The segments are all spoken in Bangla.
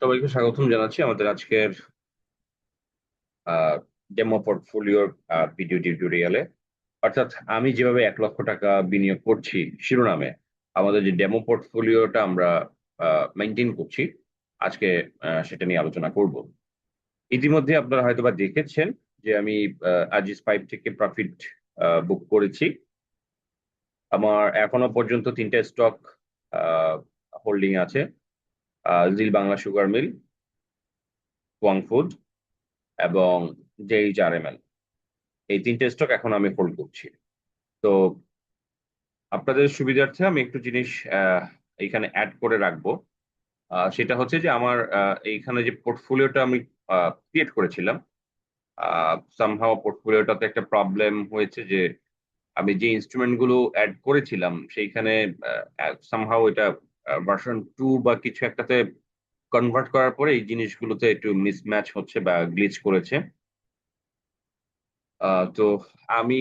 সবাইকে স্বাগতম জানাচ্ছি আমাদের আজকের ডেমো পোর্টফোলিওর ভিডিও টিউটোরিয়ালে। অর্থাৎ আমি যেভাবে 1 লক্ষ টাকা বিনিয়োগ করছি শিরোনামে আমাদের যে ডেমো পোর্টফোলিওটা আমরা মেনটেন করছি আজকে সেটা নিয়ে আলোচনা করব। ইতিমধ্যে আপনারা হয়তোবা দেখেছেন যে আমি আজিজ পাইপ থেকে প্রফিট বুক করেছি। আমার এখনো পর্যন্ত 3টে স্টক হোল্ডিং আছে: Zeal Bangla sugar mill, Wang food এবং JHRML। এই 3টে স্টক এখন আমি হোল্ড করছি। তো আপনাদের সুবিধার্থে আমি একটু জিনিস এইখানে অ্যাড করে রাখবো। সেটা হচ্ছে যে আমার এইখানে যে পোর্টফোলিওটা আমি ক্রিয়েট করেছিলাম, সামহাও পোর্টফোলিওটাতে একটা প্রবলেম হয়েছে যে আমি যে ইনস্ট্রুমেন্ট গুলো অ্যাড করেছিলাম সেইখানে সামহাও এটা ভার্সন 2 বা কিছু একটাতে কনভার্ট করার পরে এই জিনিসগুলোতে একটু মিসম্যাচ হচ্ছে বা গ্লিচ করেছে। তো আমি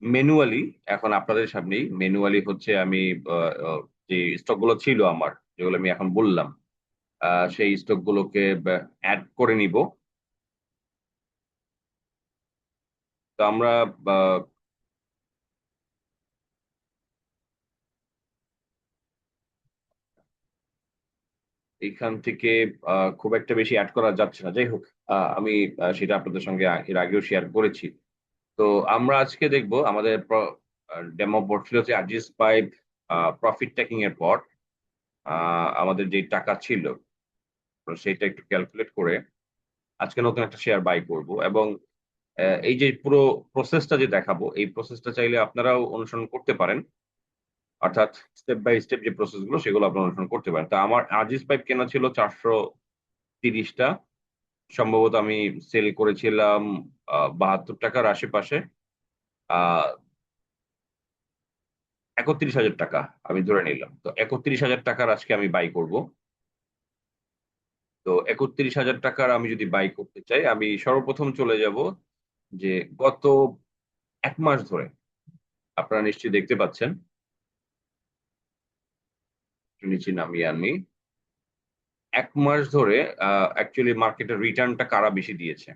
ম্যানুয়ালি এখন আপনাদের সামনেই ম্যানুয়ালি হচ্ছে আমি আহ, আহ, যে স্টক গুলো ছিল আমার, যেগুলো আমি এখন বললাম, সেই স্টক গুলোকে অ্যাড করে নিব। তো আমরা আহ, এইখান থেকে খুব একটা বেশি অ্যাড করা যাচ্ছে না, যাই হোক। আমি সেটা আপনাদের সঙ্গে এর আগেও শেয়ার করেছি। তো আমরা আজকে দেখব আমাদের ডেমো পোর্টফোলিওতে আজিজ পাইপ প্রফিট টেকিং এর পর আমাদের যে টাকা ছিল সেটা একটু ক্যালকুলেট করে আজকে নতুন একটা শেয়ার বাই করব। এবং এই যে পুরো প্রসেসটা যে দেখাবো, এই প্রসেসটা চাইলে আপনারাও অনুসরণ করতে পারেন। অর্থাৎ স্টেপ বাই স্টেপ যে প্রসেস গুলো সেগুলো আপনারা অনুসরণ করতে পারেন। তা আমার আজিজ পাইপ কেনা ছিল 430টা। সম্ভবত আমি সেল করেছিলাম 72 টাকার আশেপাশে। আহ 31,000 টাকা আমি ধরে নিলাম। তো 31,000 টাকার আজকে আমি বাই করব। তো 31,000 টাকার আমি যদি বাই করতে চাই, আমি সর্বপ্রথম চলে যাব যে গত 1 মাস ধরে আপনারা নিশ্চয়ই দেখতে পাচ্ছেন, একটু নিচে নামিয়ে আনি। 1 মাস ধরে অ্যাকচুয়ালি মার্কেটের রিটার্নটা কারা বেশি দিয়েছে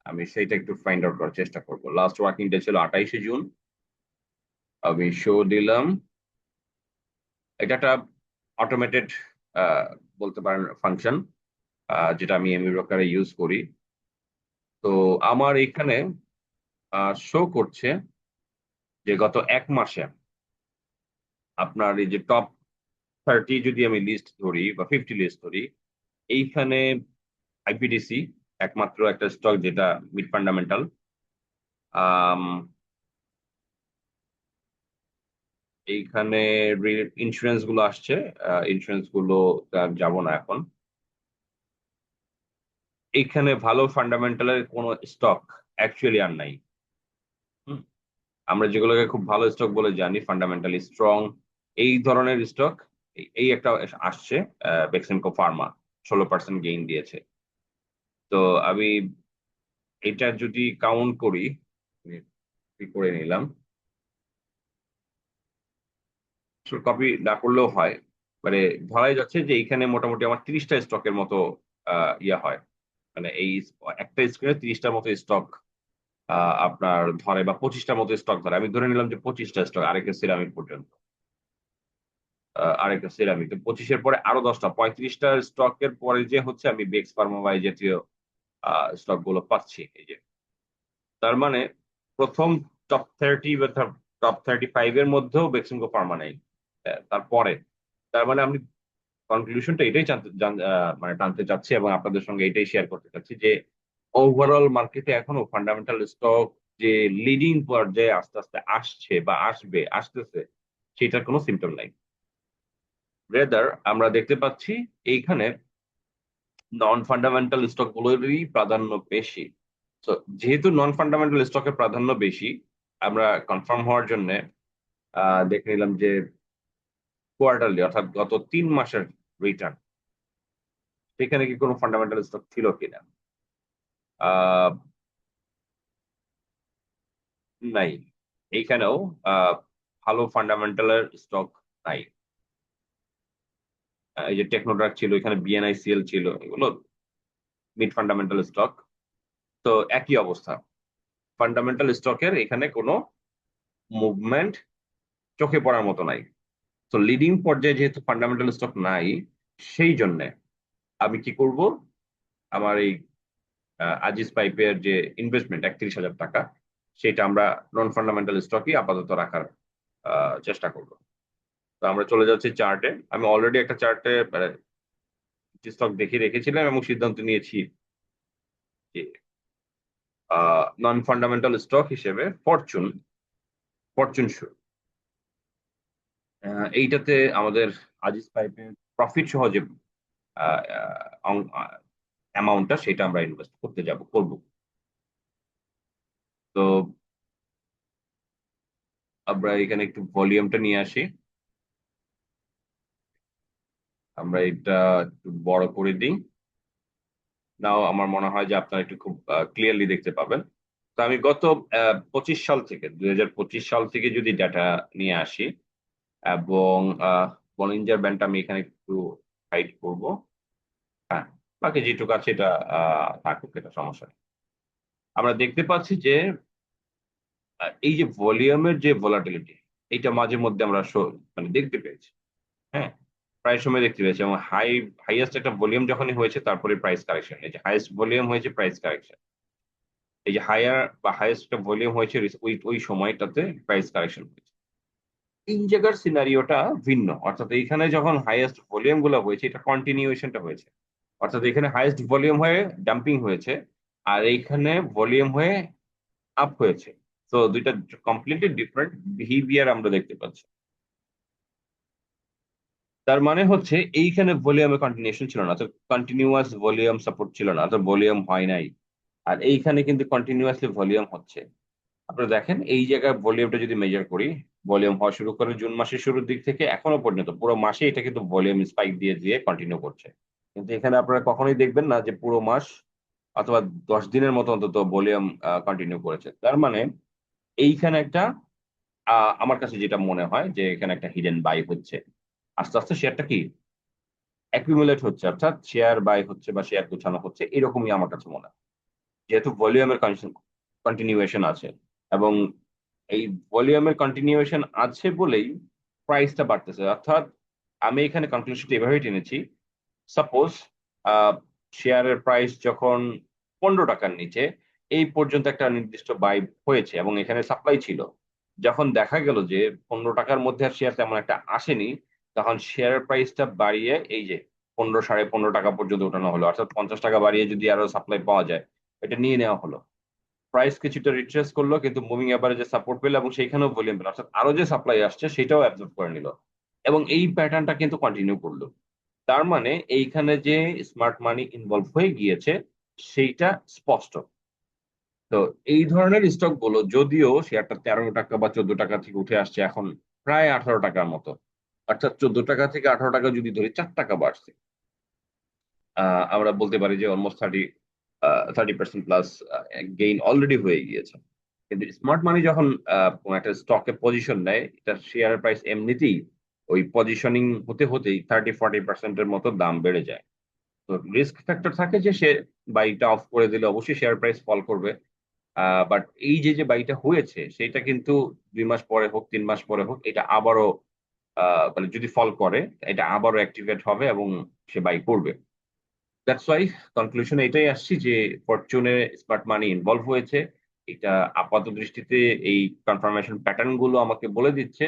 আমি সেইটা একটু ফাইন্ড আউট করার চেষ্টা করব। লাস্ট ওয়ার্কিং ডে ছিল 28শে জুন। আমি শো দিলাম। এটা একটা অটোমেটেড বলতে পারেন ফাংশন, যেটা আমি এমনি ব্রোকারে ইউজ করি। তো আমার এখানে শো করছে যে গত 1 মাসে আপনার এই যে টপ 30 যদি আমি লিস্ট ধরি বা 50 লিস্ট ধরি, এইখানে আইপিডিসি একমাত্র একটা স্টক যেটা মিড ফান্ডামেন্টাল। এইখানে ইন্স্যুরেন্স গুলো আসছে। ইন্স্যুরেন্স গুলো যাব না এখন। এইখানে ভালো ফান্ডামেন্টালের কোনো স্টক অ্যাকচুয়ালি আর নাই। হুম, আমরা যেগুলোকে খুব ভালো স্টক বলে জানি, ফান্ডামেন্টালি স্ট্রং, এই ধরনের স্টক এই একটা আসছে। বেক্সিমকো ফার্মা 16% গেইন দিয়েছে। তো আমি এটা যদি কাউন্ট করি, করে নিলাম, কপি না করলেও হয়। মানে ধরাই যাচ্ছে যে এইখানে মোটামুটি আমার 30টা স্টকের মতো ইয়া হয়। মানে এই একটা স্ক্রিনে 30টার মতো স্টক আপনার ধরে, বা 25টার মতো স্টক ধরে। আমি ধরে নিলাম যে 25টা স্টক আরেকটা সিরামিক পর্যন্ত। আরেকটা সিরামিক তো 25-এর পরে আরো 10টা, 35টা স্টকের পরে যে হচ্ছে আমি বেক্স ফার্মা বা এই জাতীয় স্টক গুলো পাচ্ছি। এই যে তার মানে প্রথম টপ 30 বা টপ 35 এর মধ্যেও বেক্সিমকো ফার্মা নেই। তারপরে তার মানে আমি কনক্লুশনটা এটাই মানে টানতে চাচ্ছি এবং আপনাদের সঙ্গে এটাই শেয়ার করতে চাচ্ছি যে ওভারঅল মার্কেটে এখনো ফান্ডামেন্টাল স্টক যে লিডিং পর্যায়ে আস্তে আস্তে আসছে বা আসতেছে, সেটার কোনো সিমটম নাই। রেদার আমরা দেখতে পাচ্ছি এইখানে নন ফান্ডামেন্টাল স্টক গুলোরই প্রাধান্য বেশি। তো যেহেতু নন ফান্ডামেন্টাল স্টকের প্রাধান্য বেশি, আমরা কনফার্ম হওয়ার জন্য দেখে নিলাম যে কোয়ার্টারলি অর্থাৎ গত 3 মাসের রিটার্ন, সেখানে কি কোনো ফান্ডামেন্টাল স্টক ছিল কিনা। আহ নাই। এইখানেও আহ ভালো ফান্ডামেন্টালের স্টক নাই। এই যে টেকনোড্রাক ছিল, এখানে বিএনআইসিএল ছিল, এগুলো মিড ফান্ডামেন্টাল স্টক। তো একই অবস্থা, ফান্ডামেন্টাল স্টকের এখানে কোনো মুভমেন্ট চোখে পড়ার মতো নাই। তো লিডিং পর্যায়ে যেহেতু ফান্ডামেন্টাল স্টক নাই, সেই জন্য আমি কি করব, আমার এই আজিজ পাইপের যে ইনভেস্টমেন্ট 31,000 টাকা, সেটা আমরা নন ফান্ডামেন্টাল স্টকই আপাতত রাখার চেষ্টা করব। তো আমরা চলে যাচ্ছি চার্টে। আমি অলরেডি একটা চার্টে স্টক দেখে রেখেছিলাম এবং সিদ্ধান্ত নিয়েছি যে নন ফান্ডামেন্টাল স্টক হিসেবে ফরচুন, ফরচুন এইটাতে আমাদের আজিজ পাইপের প্রফিট সহ যে অ্যামাউন্টটা, সেটা আমরা ইনভেস্ট করতে করব। তো আমরা এখানে একটু ভলিউমটা নিয়ে আসি, আমরা এটা একটু বড় করে দিই। নাও আমার মনে হয় যে আপনারা একটু খুব ক্লিয়ারলি দেখতে পাবেন। তো আমি গত 25 সাল থেকে, 2025 সাল থেকে যদি ডাটা নিয়ে আসি, এবং বলিঞ্জার ব্যান্ডটা আমি এখানে একটু হাইড করব। হ্যাঁ, বাকি যেটুকু আছে এটা থাকুক, এটা সমস্যা নেই। আমরা দেখতে পাচ্ছি যে এই যে ভলিউমের যে ভোলাটিলিটি, এইটা মাঝে মধ্যে আমরা মানে দেখতে পেয়েছি। হ্যাঁ, প্রায় সময় দেখতে পেয়েছি, এবং হাইয়েস্ট একটা ভলিউম যখনই হয়েছে তারপরে প্রাইস কারেকশন, এই যে হাইয়েস্ট ভলিউম হয়েছে প্রাইস কারেকশন, এই যে হায়ার বা হাইয়েস্ট একটা ভলিউম হয়েছে ওই ওই সময়টাতে প্রাইস কারেকশন হয়েছে। এই জায়গার সিনারিওটা ভিন্ন, অর্থাৎ এইখানে যখন হাইয়েস্ট ভলিউম গুলো হয়েছে, এটা কন্টিনিউয়েশনটা হয়েছে, অর্থাৎ এখানে হাইয়েস্ট ভলিউম হয়ে ডাম্পিং হয়েছে, আর এইখানে ভলিউম হয়ে আপ হয়েছে। তো দুইটা কমপ্লিটলি ডিফারেন্ট বিহেভিয়ার আমরা দেখতে পাচ্ছি। তার মানে হচ্ছে এইখানে ভলিউমে কন্টিনিউশন ছিল না, তো কন্টিনিউয়াস ভলিউম সাপোর্ট ছিল না, তো ভলিউম হয় নাই। আর এইখানে কিন্তু কন্টিনিউয়াসলি ভলিউম হচ্ছে। আপনারা দেখেন এই জায়গায় ভলিউমটা যদি মেজার করি, ভলিউম হওয়া শুরু করে জুন মাসের শুরুর দিক থেকে এখনো পর্যন্ত পুরো মাসে এটা কিন্তু ভলিউম স্পাইক দিয়ে দিয়ে কন্টিনিউ করছে। কিন্তু এখানে আপনারা কখনোই দেখবেন না যে পুরো মাস অথবা 10 দিনের মতো অন্তত ভলিউম কন্টিনিউ করেছে। তার মানে এইখানে একটা আমার কাছে যেটা মনে হয় যে এখানে একটা হিডেন বাই হচ্ছে, আস্তে আস্তে শেয়ারটা কি অ্যাকুমুলেট হচ্ছে, অর্থাৎ শেয়ার বাই হচ্ছে বা শেয়ার গোছানো হচ্ছে, এরকমই আমার কাছে মনে হয়। যেহেতু ভলিউমের কন্টিনিউয়েশন আছে, এবং এই ভলিউমের কন্টিনিউয়েশন আছে বলেই প্রাইসটা বাড়তেছে। অর্থাৎ আমি এখানে কনক্লুশনটা এভাবেই টেনেছি, সাপোজ শেয়ারের প্রাইস যখন 15 টাকার নিচে, এই পর্যন্ত একটা নির্দিষ্ট বাই হয়েছে এবং এখানে সাপ্লাই ছিল। যখন দেখা গেল যে 15 টাকার মধ্যে আর শেয়ার তেমন একটা আসেনি, তখন শেয়ারের প্রাইসটা বাড়িয়ে এই যে 15, 15.5 টাকা পর্যন্ত ওঠানো হলো, অর্থাৎ 50 টাকা বাড়িয়ে যদি আরো সাপ্লাই পাওয়া যায়, এটা নিয়ে নেওয়া হলো। প্রাইস কিছুটা রিট্রেস করলো, কিন্তু মুভিং অ্যাভারেজে সাপোর্ট পেলো এবং সেইখানেও ভলিউম পেলো, অর্থাৎ আরো যে সাপ্লাই আসছে সেটাও অ্যাবজর্ব করে নিল, এবং এই প্যাটার্নটা কিন্তু কন্টিনিউ করলো। তার মানে এইখানে যে স্মার্ট মানি ইনভলভ হয়ে গিয়েছে সেইটা স্পষ্ট। তো এই ধরনের স্টক গুলো যদিও শেয়ারটা 13 টাকা বা 14 টাকা থেকে উঠে আসছে এখন প্রায় 18 টাকার মতো, অর্থাৎ 14 টাকা থেকে 18 টাকা যদি ধরি 4 টাকা বাড়ছে, আমরা বলতে পারি যে অলমোস্ট 30% প্লাস গেইন অলরেডি হয়ে গিয়েছে। কিন্তু স্মার্ট মানি যখন কোনো একটা স্টকে পজিশন নেয়, এটা শেয়ারের প্রাইস এমনিতেই ওই পজিশনিং হতে হতেই 30-40%-এর মতো দাম বেড়ে যায়। তো রিস্ক ফ্যাক্টর থাকে যে সে বাইটা অফ করে দিলে অবশ্যই শেয়ার প্রাইস ফল করবে। বাট এই যে যে বাইটা হয়েছে সেটা কিন্তু 2 মাস পরে হোক, 3 মাস পরে হোক, এটা আবারও মানে যদি ফল করে, এটা আবারও অ্যাক্টিভেট হবে এবং সে বাই করবে। দ্যাটস ওয়াই কনক্লুশনে এটাই আসছি যে ফরচুনে স্মার্ট মানি ইনভলভ হয়েছে। এটা আপাত দৃষ্টিতে এই কনফার্মেশন প্যাটার্ন গুলো আমাকে বলে দিচ্ছে।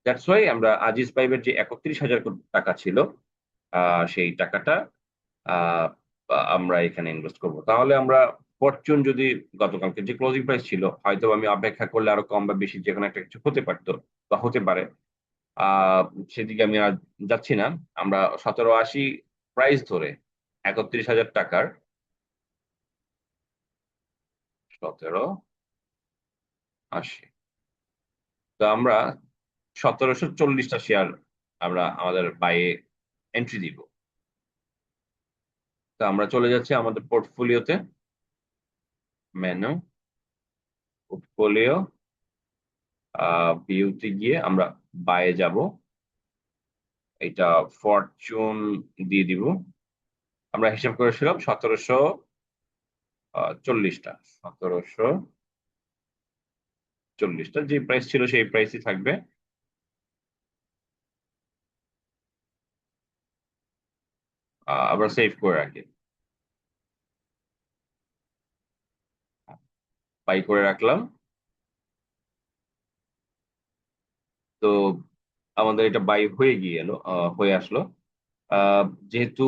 দ্যাটস ওয়াই আমরা আজিজ পাইপের যে 31,000 টাকা ছিল, সেই টাকাটা আহ, আমরা এখানে ইনভেস্ট করব। তাহলে আমরা ফরচুন যদি গতকালকে যে ক্লোজিং প্রাইস ছিল, হয়তো আমি অপেক্ষা করলে আরো কম বা বেশি যে কোনো একটা কিছু হতে পারতো বা হতে পারে, আহ সেদিকে আমি আর যাচ্ছি না। আমরা 1780 প্রাইস ধরে 31,000 টাকার 1780, তো আমরা 1740টা শেয়ার আমরা আমাদের বাইয়ে এন্ট্রি দিব। তো আমরা চলে যাচ্ছি আমাদের পোর্টফোলিওতে, মেনু, পোর্টফোলিও, ভিউতে গিয়ে আমরা বাইয়ে যাব এটা ফরচুন দিয়ে দিব। আমরা হিসাব করেছিলাম 1740টা, 1740টা যে প্রাইস ছিল সেই প্রাইসই থাকবে। আমরা সেভ করে রাখি, বাই করে রাখলাম। তো আমাদের এটা বাই হয়ে গিয়ে এলো, হয়ে আসলো। আহ, যেহেতু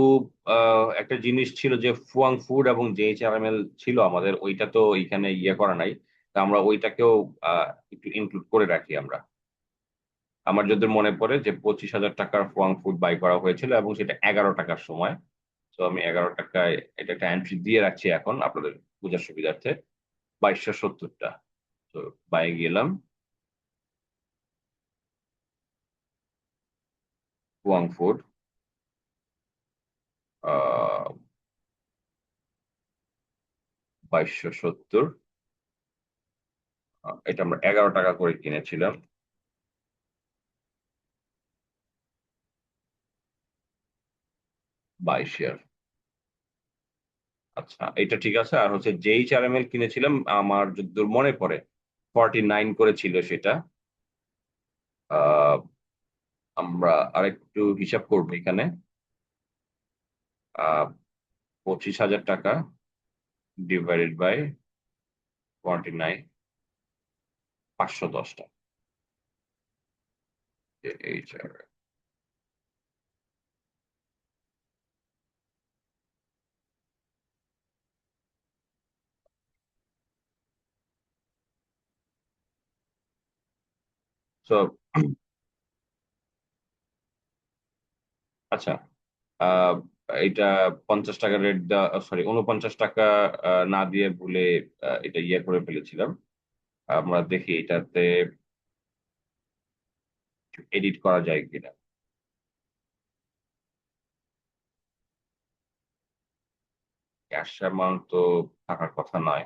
একটা জিনিস ছিল যে ফুয়াং ফুড এবং জেএইচআরএমএল ছিল আমাদের, ওইটা তো এখানে ইয়ে করা নাই। তা আমরা ওইটাকেও একটু ইনক্লুড করে রাখি আমরা। আমার যদি মনে পড়ে যে 25,000 টাকার ফুয়াং ফুড বাই করা হয়েছিল এবং সেটা 11 টাকার সময়। তো আমি 11 টাকায় এটা একটা এন্ট্রি দিয়ে রাখছি এখন আপনাদের বোঝার সুবিধার্থে। 2270টা। তো বাই গেলাম, ফুয়াং ফুড 2270। এটা আমরা 11 টাকা করে কিনেছিলাম। 22 শেয়ার। আচ্ছা, এটা ঠিক আছে। আর হচ্ছে জেইচআরএমএল কিনেছিলাম আমার যতদূর মনে পড়ে 49 করে ছিল সেটা। আহ, আমরা আরেকটু হিসাব করবো এখানে। 25,000 টাকা ডিভাইডেড বাই 49, 510টা। এইচআর, সো আচ্ছা, আহ, এটা 50 টাকা রেট দেওয়া, সরি 49 টাকা না দিয়ে ভুলে এটা ইয়ে করে ফেলেছিলাম। আমরা দেখি এটাতে এডিট করা যায় কিনা। ক্যাশ অ্যামাউন্ট তো থাকার কথা নয়।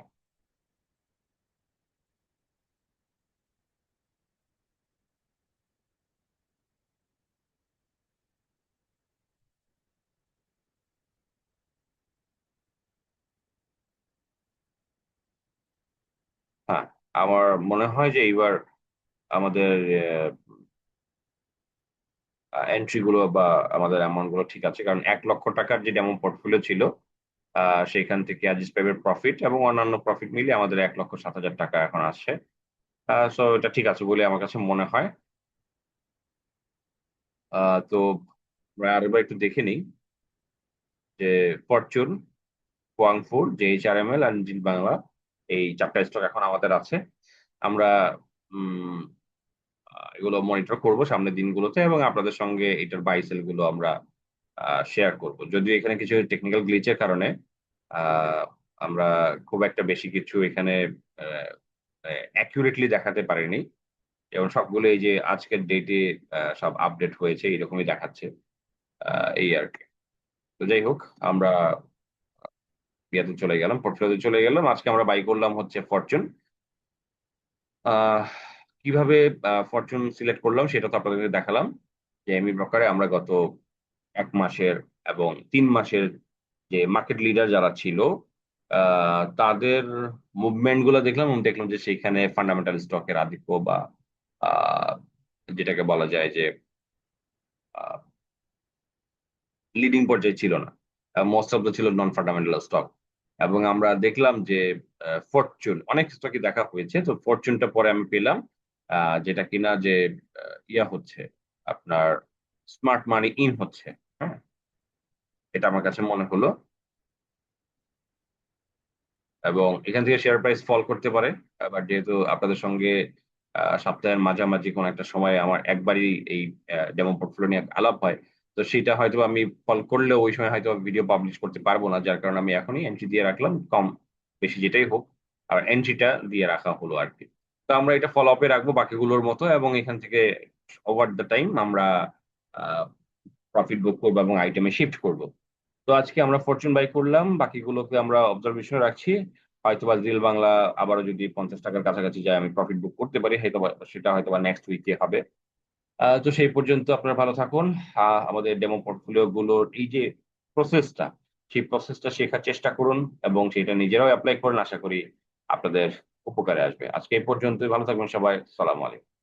হ্যাঁ, আমার মনে হয় যে এইবার আমাদের এন্ট্রি গুলো বা আমাদের অ্যামাউন্ট গুলো ঠিক আছে, কারণ 1 লক্ষ টাকার যে ডেমো পোর্টফোলিও ছিল সেখান থেকে আজিজ পাইবের প্রফিট এবং অন্যান্য প্রফিট মিলিয়ে আমাদের 1,07,000 টাকা এখন আসছে। সো এটা ঠিক আছে বলে আমার কাছে মনে হয়। তো আমরা আরেকবার একটু দেখে নিই যে ফরচুন, কোয়াংফুর, জেএইচআরএমএল আর জিল বাংলা, এই 4টা স্টক এখন আমাদের আছে। আমরা উম, এগুলো মনিটর করব সামনের দিনগুলোতে এবং আপনাদের সঙ্গে এটার বাই সেল গুলো আমরা শেয়ার করব। যদিও এখানে কিছু টেকনিক্যাল গ্লিচের কারণে আহ, আমরা খুব একটা বেশি কিছু এখানে অ্যাকুরেটলি দেখাতে পারিনি। যেমন সবগুলো এই যে আজকের ডেটে সব আপডেট হয়েছে এরকমই দেখাচ্ছে, এই আর কি। তো যাই হোক, আমরা ইয়াতে চলে গেলাম, পোর্টফোলিওতে চলে গেলাম। আজকে আমরা বাই করলাম হচ্ছে ফরচুন। আহ কিভাবে ফরচুন সিলেক্ট করলাম সেটা তো আপনাদের দেখালাম, যে এমি ব্রকারে আমরা গত 1 মাসের এবং 3 মাসের যে মার্কেট লিডার যারা ছিল তাদের মুভমেন্ট গুলো দেখলাম এবং দেখলাম যে সেইখানে ফান্ডামেন্টাল স্টকের আধিক্য বা আহ, যেটাকে বলা যায় যে লিডিং পর্যায়ে ছিল না। মোস্ট অফ দ্য ছিল নন ফান্ডামেন্টাল স্টক। এবং আমরা দেখলাম যে ফরচুন অনেক স্টকে দেখা হয়েছে, তো ফরচুনটা পরে আমি পেলাম যেটা কিনা যে ইয়া হচ্ছে আপনার স্মার্ট মানি ইন হচ্ছে। হ্যাঁ, এটা আমার কাছে মনে হলো। এবং এখান থেকে শেয়ার প্রাইস ফল করতে পারে। আবার যেহেতু আপনাদের সঙ্গে সপ্তাহের মাঝামাঝি কোন একটা সময় আমার একবারই এই ডেমো পোর্টফোলিও নিয়ে আলাপ হয়, তো সেটা হয়তো আমি ফল করলেও ওই সময় হয়তো ভিডিও পাবলিশ করতে পারবো না, যার কারণে আমি এখনই এন্ট্রি দিয়ে রাখলাম, কম বেশি যেটাই হোক আর এন্ট্রিটা দিয়ে রাখা হলো আর কি। তো আমরা এটা ফলো আপে রাখবো বাকিগুলোর মতো এবং এখান থেকে ওভার দ্য টাইম আমরা প্রফিট বুক করবো এবং আইটেমে শিফট করব। তো আজকে আমরা ফরচুন বাই করলাম, বাকিগুলোকে আমরা অবজারভেশন রাখছি। হয়তোবা রিল বাংলা আবারও যদি 50 টাকার কাছাকাছি যায় আমি প্রফিট বুক করতে পারি, হয়তো সেটা হয়তো বা নেক্সট উইকে হবে। তো সেই পর্যন্ত আপনারা ভালো থাকুন। আমাদের ডেমো পোর্টফোলিও গুলোর এই যে প্রসেসটা, সেই প্রসেসটা শেখার চেষ্টা করুন এবং সেটা নিজেরাও এপ্লাই করুন। আশা করি আপনাদের উপকারে আসবে। আজকে এই পর্যন্তই। ভালো থাকবেন সবাই। সালাম আলাইকুম।